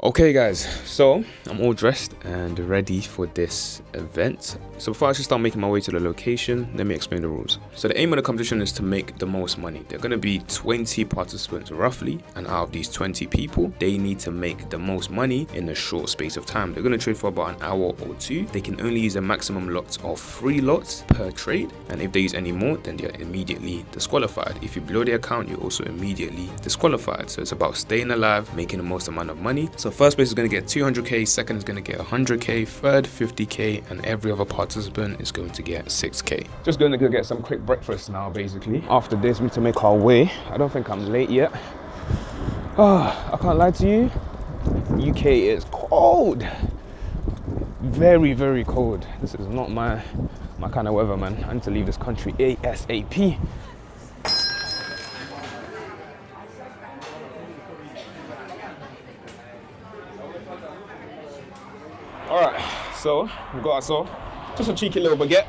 Okay guys, so I'm all dressed and ready for this event. So before I actually start making my way to the location, let me explain the rules. So the aim of the competition is to make the most money. There are going to be 20 participants roughly, and out of these 20 people, they need to make the most money in a short space of time. They're going to trade for about an hour or two. They can only use a maximum lot of 3 lots per trade, and if they use any more, then they're immediately disqualified. If you blow the account, you're also immediately disqualified. So it's about staying alive, making the most amount of money. So first place is going to get 200k, second is going to get 100k, third 50k, and every other participant is going to get 6k. Just going to go get some quick breakfast now basically. After this we need to make our way. I don't think I'm late yet. I can't lie to you, UK is cold. Very, very cold. This is not my kind of weather, man. I need to leave this country ASAP. Alright, so we got ourselves just a cheeky little baguette.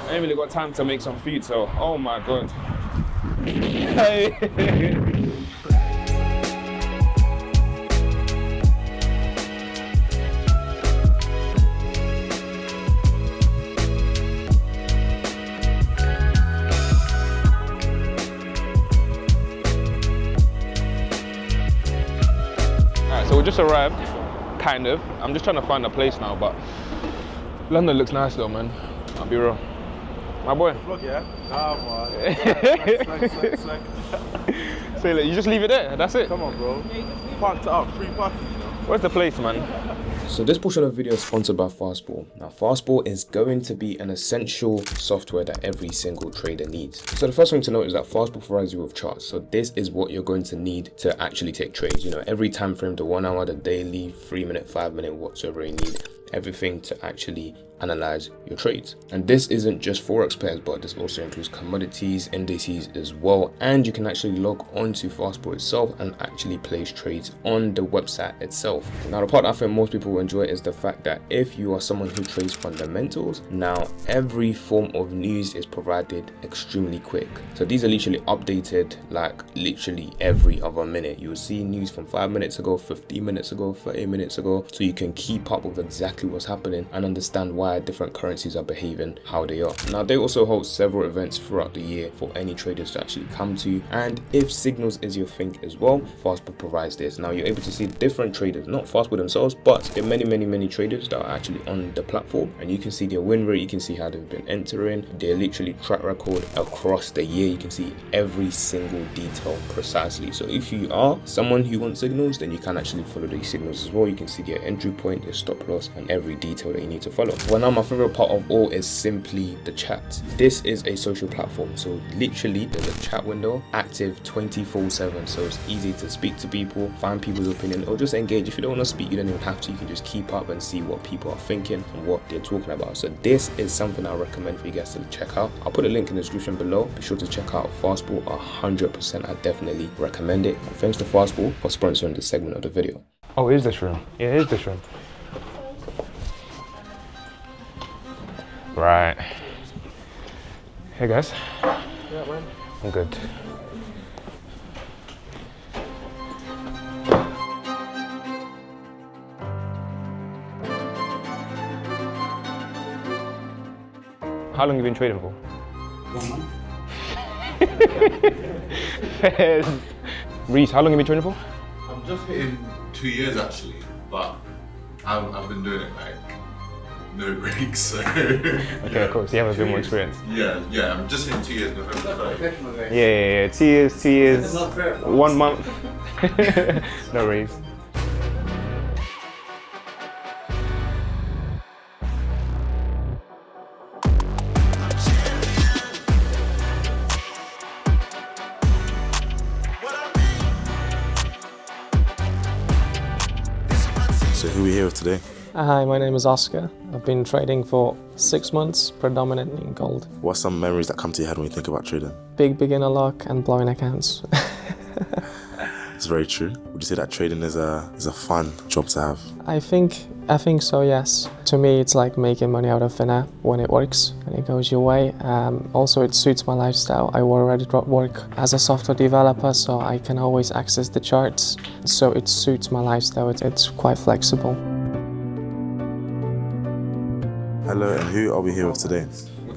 I ain't really got time to make some food, so oh my god. Hey. Alright, so we just arrived. Kind of. I'm just trying to find a place now, but London looks nice though, man. I'll be real. My boy. Look, yeah. Nah, man. Say that, you just leave it there, that's it. Come on, bro. Parked it up, free parking, you know. Where's the place, man? So this portion of the video is sponsored by Fastball. Now Fastball is going to be an essential software that every single trader needs. So the first thing to note is that Fastball provides you with charts. So this is what you're going to need to actually take trades. You know, every time frame, the 1 hour, the daily, 3 minute, 5 minute, whatsoever you need. Everything to actually analyze your trades. And this isn't just Forex pairs, but this also includes commodities, indices as well. And you can actually log onto Fastball itself and actually place trades on the website itself. Now, the part I think most people will enjoy is the fact that if you are someone who trades fundamentals, now every form of news is provided extremely quick. So these are literally updated like literally every other minute. You will see news from 5 minutes ago, 15 minutes ago, 30 minutes ago, so you can keep up with exactly what's happening and understand why different currencies are behaving how they are. Now they also hold several events throughout the year for any traders to actually come to, and if signals is your thing as well, Fastball provides this. Now you're able to see different traders, not Fastball themselves, but there are many traders that are actually on the platform, and you can see their win rate, you can see how they've been entering, their literally track record across the year. You can see every single detail precisely. So if you are someone who wants signals, then you can actually follow these signals as well. You can see their entry point, their stop loss, and every detail that you need to follow. Well, now my favorite part of all is simply the chat. This is a social platform, so literally there's a chat window active 24/7, so it's easy to speak to people, find people's opinion, or just engage. If you don't want to speak, you don't even have to. You can just keep up and see what people are thinking and what they're talking about. So this is something I recommend for you guys to check out. I'll put a link in the description below. Be sure to check out Fastball 100%. I definitely recommend it. And thanks to Fastball for sponsoring this segment of the video. Oh, here's this room. Yeah, here's this room. Right. Hey guys. Yeah, man. I'm good. How long have you been trading for? 1 month. Reese, how long have you been trading for? I'm just hitting 2 years actually, but I've been doing it like no breaks, so. Okay, cool. So you have a bit more experience. Yeah, I'm just in 2 years. Yeah. 2 years, 1 month. No raise. So who are we here with today? Hi, my name is Oscar. I've been trading for 6 months, predominantly in gold. What's some memories that come to your head when you think about trading? Big beginner luck and blowing accounts. It's very true. Would you say that trading is a fun job to have? I think so, yes. To me, it's like making money out of thin air when it works and it goes your way. Also, it suits my lifestyle. I already work as a software developer, so I can always access the charts. So it suits my lifestyle. It's quite flexible. Hello, and who are we here with today?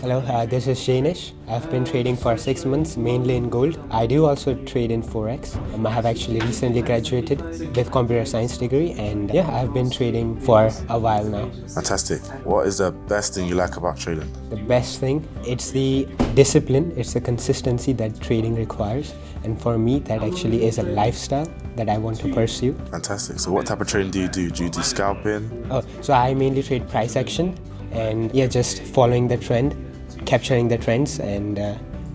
Hello, this is Shanish. I've been trading for 6 months, mainly in gold. I do also trade in Forex. I have actually recently graduated with computer science degree, and yeah, I've been trading for a while now. Fantastic. What is the best thing you like about trading? The best thing, it's the discipline, it's the consistency that trading requires. And for me, that actually is a lifestyle that I want to pursue. Fantastic. So what type of trading do you do? Do you do scalping? Oh, so I mainly trade price action and yeah, just following the trend, capturing the trends, and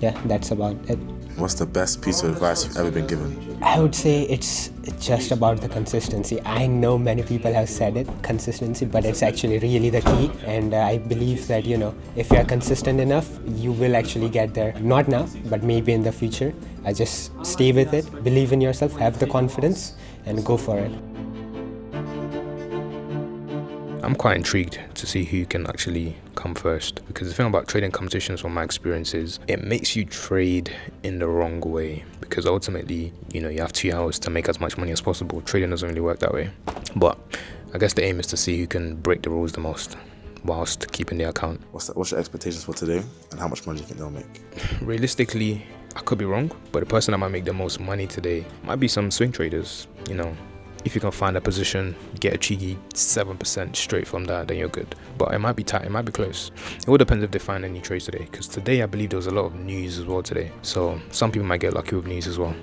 yeah, that's about it. What's the best piece of advice you've ever been given? I would say it's just about the consistency. I know many people have said it, consistency, but it's actually really the key. And I believe that, you know, if you're consistent enough, you will actually get there. Not now, but maybe in the future. I just stay with it, believe in yourself, have the confidence, and go for it. I'm quite intrigued to see who can actually come first, because the thing about trading competitions from my experience is it makes you trade in the wrong way, because ultimately, you know, you have 2 hours to make as much money as possible. Trading doesn't really work that way, but I guess the aim is to see who can break the rules the most whilst keeping their account. What's your expectations for today, and how much money do you think they'll make? Realistically, I could be wrong, but the person that might make the most money today might be some swing traders. You know, if you can find a position, get a cheeky 7% straight from that, then you're good. But it might be tight, it might be close. It all depends if they find any trades today, because today I believe there was a lot of news as well today. So some people might get lucky with news as well.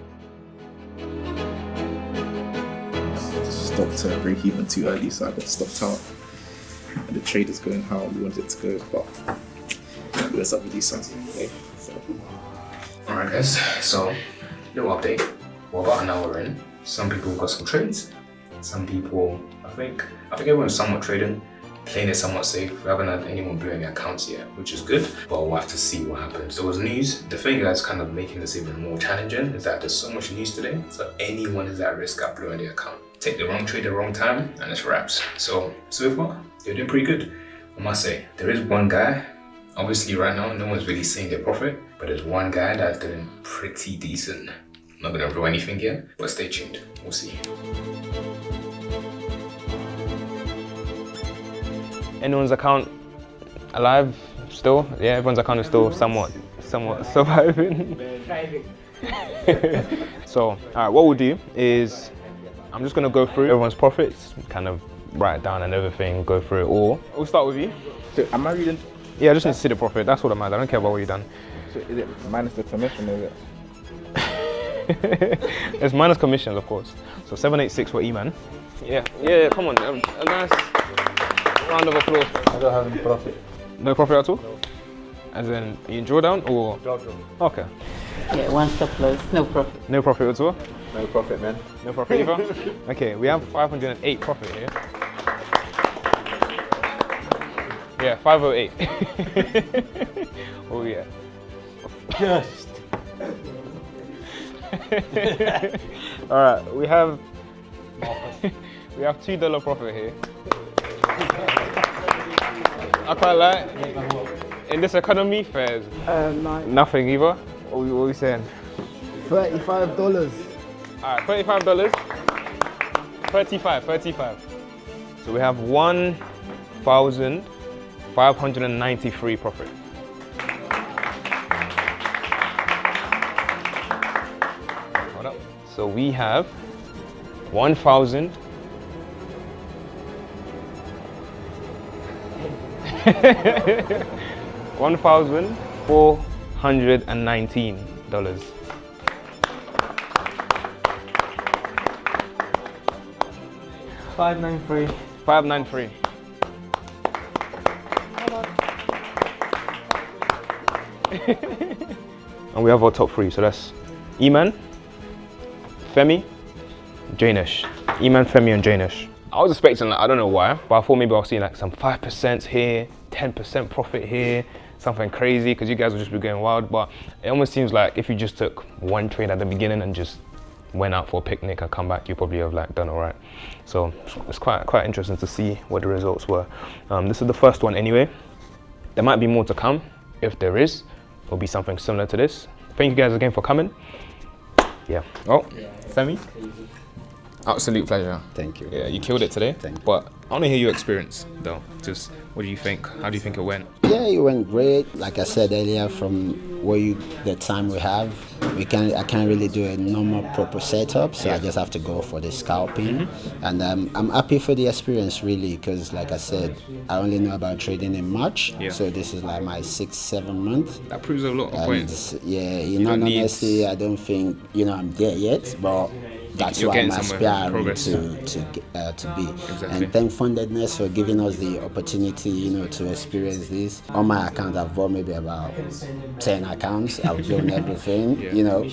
Stopped to break even too early, so I got stopped out. And the trade is going how we wanted it to go, but we were up with these songs today. So. Alright guys, so little update. We're about an hour in. Some people got some trades. Some people, I think everyone's somewhat trading, playing it somewhat safe. We haven't had anyone blowing their accounts yet, which is good, but we'll have to see what happens. There was news. The thing that's kind of making this even more challenging is that there's so much news today, so anyone is at risk of blowing their account. Take the wrong trade at the wrong time, and it's wraps. So far, they're doing pretty good. I must say, there is one guy, obviously right now, no one's really seeing their profit, but there's one guy that's doing pretty decent. Not gonna blow anything yet, but stay tuned, we'll see. Anyone's account alive still? Yeah, everyone's account is still somewhat surviving. So, alright, what we'll do is, I'm just gonna go through everyone's profits, kind of write it down and everything, go through it all. We'll start with you. So am I reading? Yeah, I just need to see the profit, that's what I'm at, I don't care about what you've done. So is it minus the commission, is it? It's minus commissions, of course. So 786 for E-Man. Yeah, come on, a nice round of applause. I don't have any profit. No profit at all? No. As in, you in drawdown or? Drawdown. Okay. Yeah, one stop loss, no profit. No profit at all? No profit, man. No profit either? Okay, we have 508 profit here. Yeah, 508. Oh yeah. Just. All right, we have $2 profit here. I can't lie. In this economy, fares nothing either. What are we saying? $35. All right, $35. 35. So we have 1,593 profit. Hold up. So we have 1,000. $1,419. 593. 593. And we have our top three, so that's E-Man, Femi, Janish. E-Man, Femi, and Janish. I was expecting, like, I don't know why, but I thought maybe I'll see like some 5% here, 10% profit here, something crazy, because you guys will just be going wild. But it almost seems like if you just took one trade at the beginning and just went out for a picnic and come back, you probably have like done all right. So it's quite interesting to see what the results were. This is the first one anyway. There might be more to come. If there is, it'll be something similar to this. Thank you guys again for coming. Yeah. Oh, Femi? Absolute pleasure. Thank you. Yeah, you killed it today. Thank you. But I want to hear your experience though. Just what do you think? How do you think it went? Yeah, it went great. Like I said earlier, from the time we have, I can't really do a normal proper setup, so I just have to go for the scalping. And I'm happy for the experience really, because like I said, I only know about trading in March, so this is like my 6-7 month. That proves a lot of points. Yeah, honestly, I don't think I'm there yet, but that's what I'm aspiring to be. Exactly. And thank Fundedness for giving us the opportunity, to experience this. On my account, I've bought maybe about 10 accounts. I've done everything,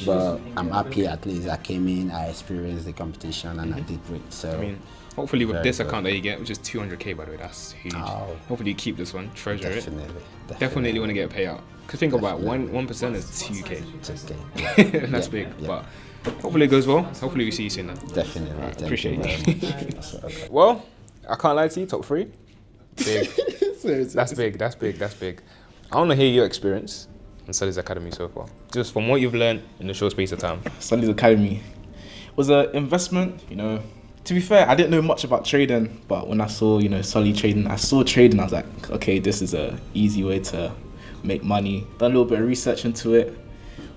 but I'm happy at least I came in, I experienced the competition, and I did great. So, I mean, hopefully with this account that you get, which is 200k by the way, that's huge. Oh. Hopefully you keep this one, treasure it. Definitely Want to get a payout. Because think about 1% is 2k. 2K. That's big, but hopefully it goes well. Hopefully we see you soon then. Definitely. Right, Thank appreciate you it. very much. Well, I can't lie to you, top 3. Big. That's big. I want to hear your experience in Sully's Academy so far. Just from what you've learned in the short space of time. Sully's Academy was an investment, To be fair, I didn't know much about trading, but when I saw, Sully trading, I was like, okay, this is a easy way to make money. Done a little bit of research into it.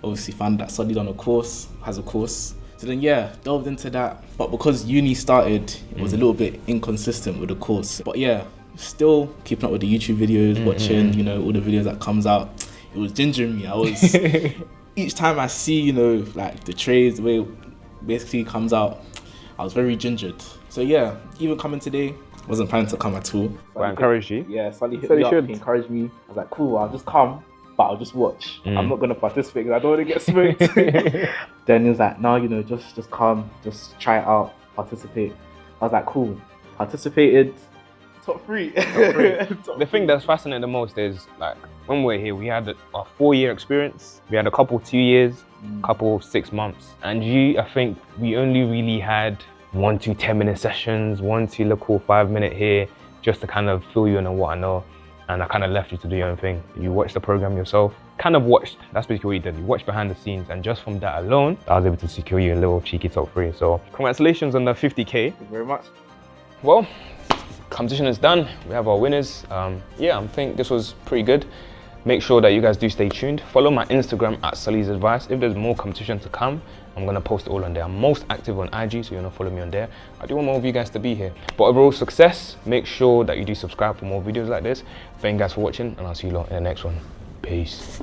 Obviously found that Sully has a course. So then delved into that. But because uni started, it was a little bit inconsistent with the course. But still keeping up with the YouTube videos, watching, all the videos that comes out. It was gingering me. I was each time I see, like the trades, the way it basically comes out, I was very gingered. So even coming today, wasn't planning to come at all. I encouraged you. Yeah, Sully hit me up, he encouraged me. I was like, cool, I'll just come, but I'll just watch. I'm not gonna participate because I don't want to get smoked. Then he was like, no, just come, just try it out, participate. I was like, cool, participated, top 3. The thing that's fascinating the most is like when we're here, we had a 4-year experience. We had a couple 2 years, couple 6 months, and I think we only really had 1-2 10-minute sessions, 1-2 little 5-minute here, just to kind of fill you in on what I know. And I kind of left you to do your own thing. You watched the program yourself, kind of watched. That's basically what you did. You watched behind the scenes, and just from that alone, I was able to secure you a little cheeky top 3. So congratulations on the 50k. Thank you very much. Well, competition is done. We have our winners. I think this was pretty good. Make sure that you guys do stay tuned. Follow my Instagram at Sully's Advice. If there's more competition to come, I'm gonna post it all on there. I'm most active on IG, so you're gonna follow me on there. I do want more of you guys to be here. But overall success, make sure that you do subscribe for more videos like this. Thank you guys for watching, and I'll see you lot in the next one. Peace.